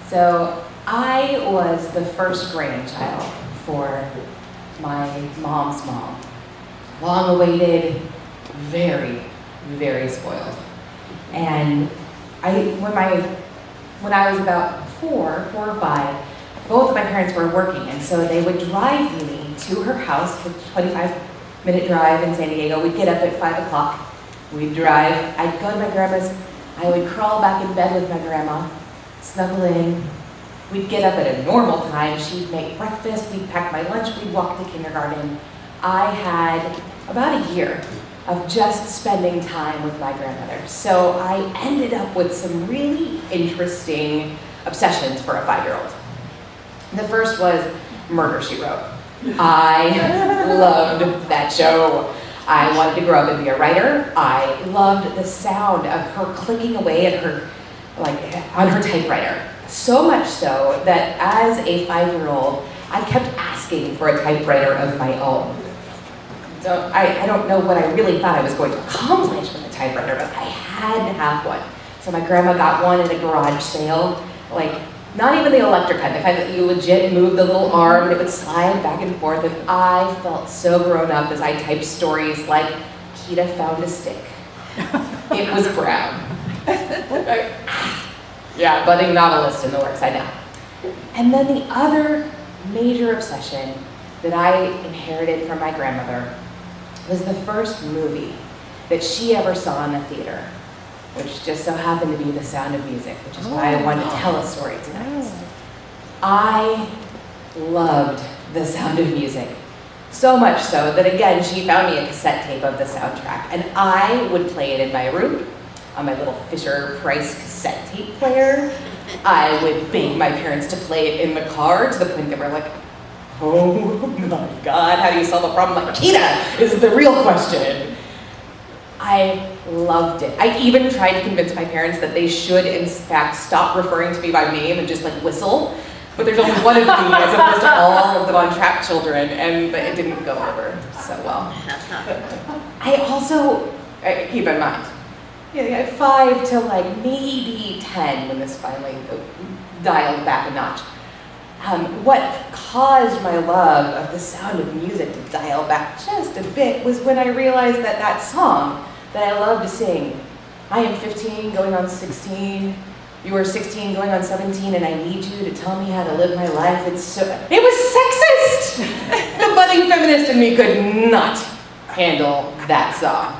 So I was the first grandchild for my mom's mom. Long awaited, very, very spoiled. And when I was about four or five, both of my parents were working, and so they would drive me to her house, the 25-minute drive in San Diego. We'd get up at 5 o'clock. We'd drive. I'd go to my grandma's. I would crawl back in bed with my grandma, snuggle in. We'd get up at a normal time. She'd make breakfast. We'd pack my lunch. We'd walk to kindergarten. I had about a year of just spending time with my grandmother. So I ended up with some really interesting obsessions for a 5-year-old. The first was Murder, She Wrote. I loved that show. I wanted to grow up and be a writer. I loved the sound of her clicking away at her, on her typewriter. So much so that as a 5-year-old, I kept asking for a typewriter of my own. So I don't know what I really thought I was going to accomplish with a typewriter, but I had to have one. So my grandma got one in a garage sale, not even the electric kind, the kind that you legit move the little arm and it would slide back and forth, and I felt so grown up as I typed stories like, Kieta found a stick. It was brown. Yeah, budding novelist in the works, I know. And then the other major obsession that I inherited from my grandmother was the first movie that she ever saw in the theater, which just so happened to be The Sound of Music, which is why I wanted to tell a story tonight. I loved The Sound of Music, so much so that, again, she found me a cassette tape of the soundtrack, and I would play it in my room on my little Fisher-Price cassette tape player. I would beg my parents to play it in the car to the point that we're like, oh my God, how do you solve a problem like Kieta is the real question. I loved it. I even tried to convince my parents that they should, in fact, stop referring to me by name and just whistle. But there's only one of me as opposed to all of the Von Trapp children, and it didn't go over so well. I also, keep in mind, 5 to maybe 10 when this finally dialed back a notch. What caused my love of The Sound of Music to dial back just a bit was when I realized that that song that I love to sing, I am 15 going on 16, you are 16 going on 17, and I need you to tell me how to live my life. It was sexist! The budding feminist in me could not handle that song.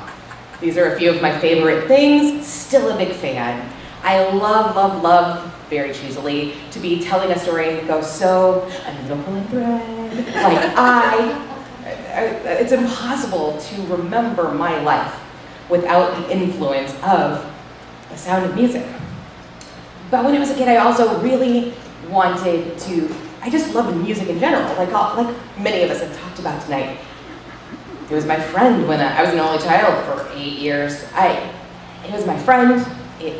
These are a few of my favorite things, still a big fan. I love, very cheesily, to be telling a story that goes so, a needle pulling thread. It's impossible to remember my life without the influence of The Sound of Music. But when I was a kid, I also really wanted to, I just loved music in general, like many of us have talked about tonight. It was my friend when I was an only child for 8 years. It was my friend. It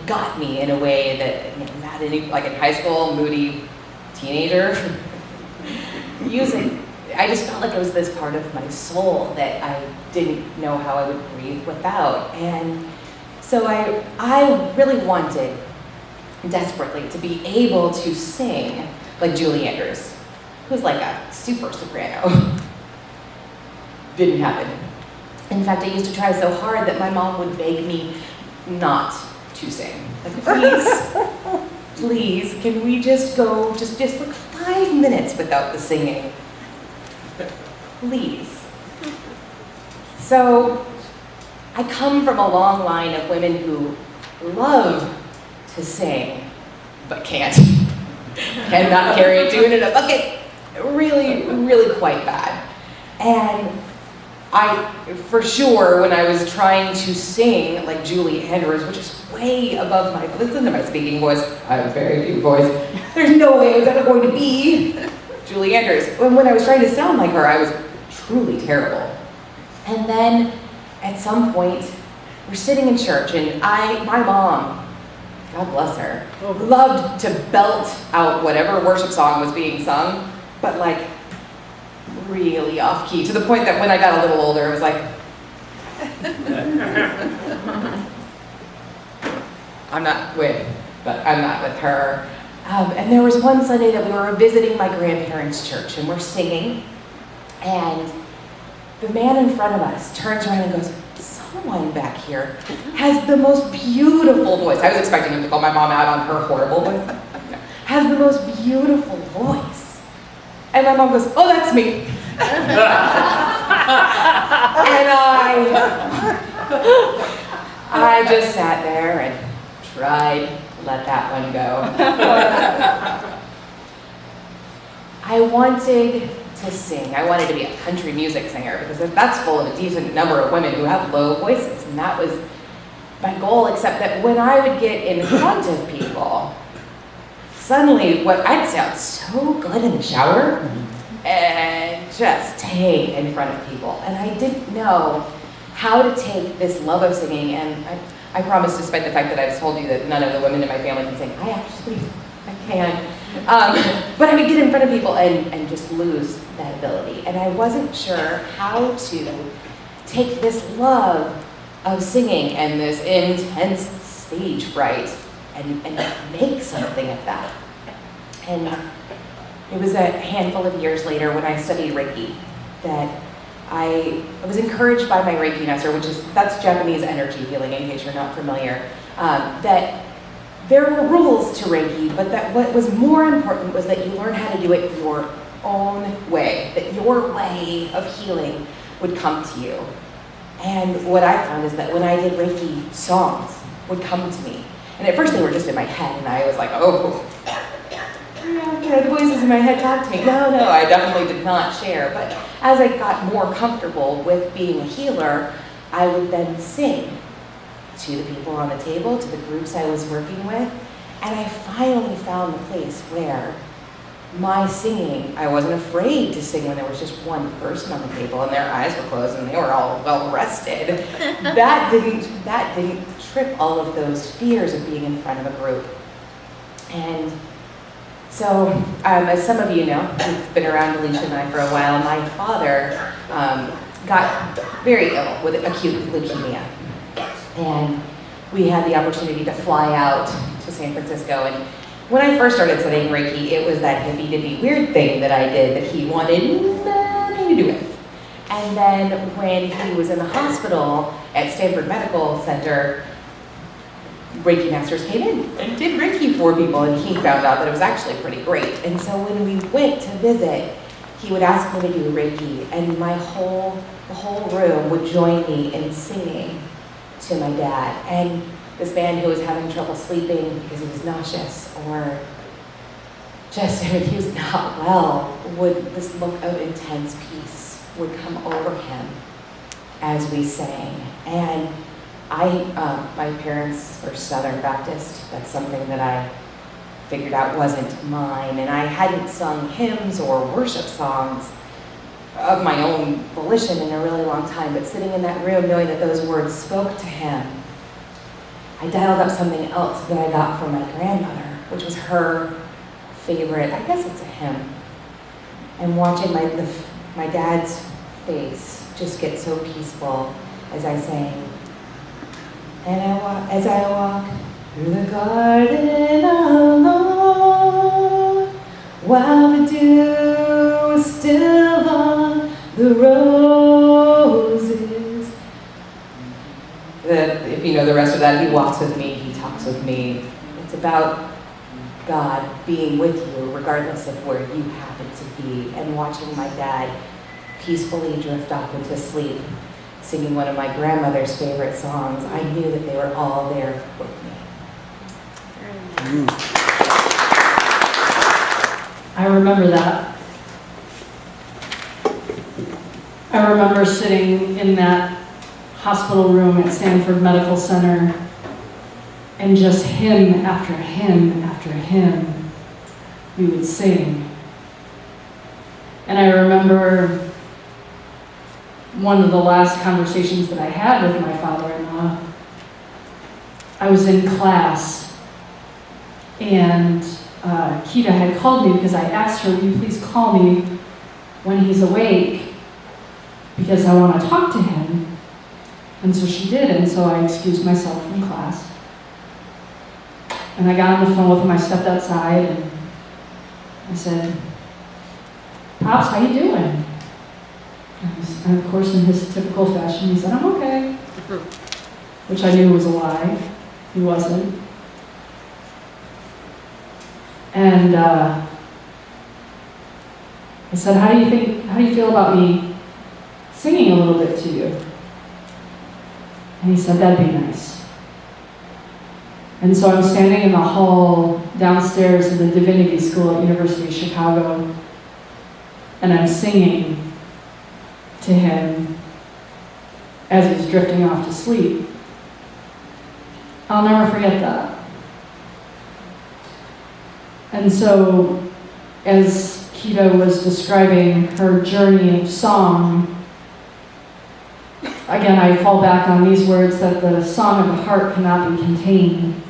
got me in a way that, not any, in high school, moody teenager. Music, I just felt like it was this part of my soul that I didn't know how I would breathe without. And so I really wanted, desperately, to be able to sing like Julie Andrews, who's like a super soprano. Didn't happen. In fact, I used to try so hard that my mom would beg me not to sing. Please, can we just go just 5 minutes without the singing? Please. So, I come from a long line of women who love to sing, but can't. Cannot carry a tune in a bucket. Really, really quite bad. And for sure, when I was trying to sing like Julie Andrews, which is way above listen to my speaking voice, I have a very deep voice, there's no way I was ever going to be Julie Andrews. When I was trying to sound like her, I was truly terrible. And then, at some point, we're sitting in church, and my mom, God bless her, loved to belt out whatever worship song was being sung, but really off key, to the point that when I got a little older, it was like, I'm not, wait, but I'm not with her. And there was one Sunday that we were visiting my grandparents' church, and we're singing, and the man in front of us turns around and goes, someone back here has the most beautiful voice. I was expecting him to call my mom out on her horrible voice. No. Has the most beautiful voice. And my mom goes, oh, that's me. And I just sat there and tried to let that one go. I wanted to sing. I wanted to be a country music singer because that's full of a decent number of women who have low voices, and that was my goal, except that when I would get in front of people, suddenly I'd sound so good in the shower and just take in front of people. And I didn't know how to take this love of singing, and I promise, despite the fact that I've told you that none of the women in my family can sing, I can. But I would get in front of people and just lose that ability. And I wasn't sure how to take this love of singing and this intense stage fright and make something of that. And it was a handful of years later when I studied Reiki that I was encouraged by my Reiki master, that's Japanese energy healing, in case you're not familiar, that there were rules to Reiki, but that what was more important was that you learn how to do it your own way, that your way of healing would come to you. And what I found is that when I did Reiki, songs would come to me. And at first they were just in my head, and I was like, oh, the voices in my head talk to me. No, I definitely did not share. But as I got more comfortable with being a healer, I would then sing to the people on the table, to the groups I was working with. And I finally found the place where my singing, I wasn't afraid to sing when there was just one person on the table and their eyes were closed and they were all well rested. That didn't trip all of those fears of being in front of a group. And so, as some of you know, who've been around Alissia and I for a while, my father got very ill with acute leukemia. And we had the opportunity to fly out to San Francisco. And when I first started studying Reiki, it was that hippy-dippy weird thing that I did that he wanted nothing to do with. And then when he was in the hospital at Stanford Medical Center, Reiki masters came in and did Reiki for people, and he found out that it was actually pretty great. And so when we went to visit, he would ask me to do Reiki, and the whole room would join me in singing to my dad. And this man who was having trouble sleeping because he was nauseous or just he was not well, this look of intense peace would come over him as we sang. And my parents are Southern Baptist. That's something that I figured out wasn't mine. And I hadn't sung hymns or worship songs of my own volition in a really long time. But sitting in that room, knowing that those words spoke to him, I dialed up something else that I got from my grandmother, which was her favorite, I guess it's a hymn. And watching my dad's face just get so peaceful as I sang. And as I walk through the garden alone, while the dew is still on the roses. If you know the rest of that, he walks with me, he talks with me. It's about God being with you regardless of where you happen to be, and watching my dad peacefully drift off into sleep, singing one of my grandmother's favorite songs. I knew that they were all there with me. I remember that. I remember sitting in that hospital room at Stanford Medical Center, and just hymn after hymn after hymn we would sing. And I remember one of the last conversations that I had with my father-in-law. I was in class, and Kieta had called me because I asked her, will you please call me when he's awake, because I want to talk to him. And so she did, and so I excused myself from class. And I got on the phone with him, I stepped outside, and I said, "Pops, how you doing?" And of course, in his typical fashion, he said, "I'm okay." Which I knew was a lie. He wasn't. And I said, how do you feel about me singing a little bit to you?" And he said, "That'd be nice." And so I'm standing in the hall downstairs in the Divinity School at University of Chicago, and I'm singing to him as he's drifting off to sleep. I'll never forget that. And so, as Kieta was describing her journey of song, again, I fall back on these words that the song of the heart cannot be contained.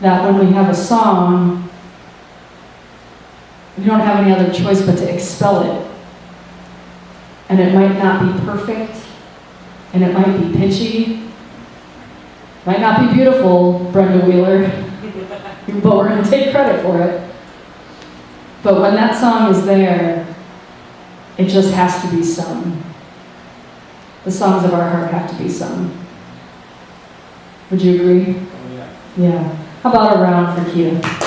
That when we have a song, we don't have any other choice but to expel it. And it might not be perfect, and it might be pitchy, might not be beautiful, Brenda Wheeler, but we're going to take credit for it. But when that song is there, it just has to be sung. The songs of our heart have to be sung. Would you agree? Oh, yeah. Yeah. How about a round for Kieta?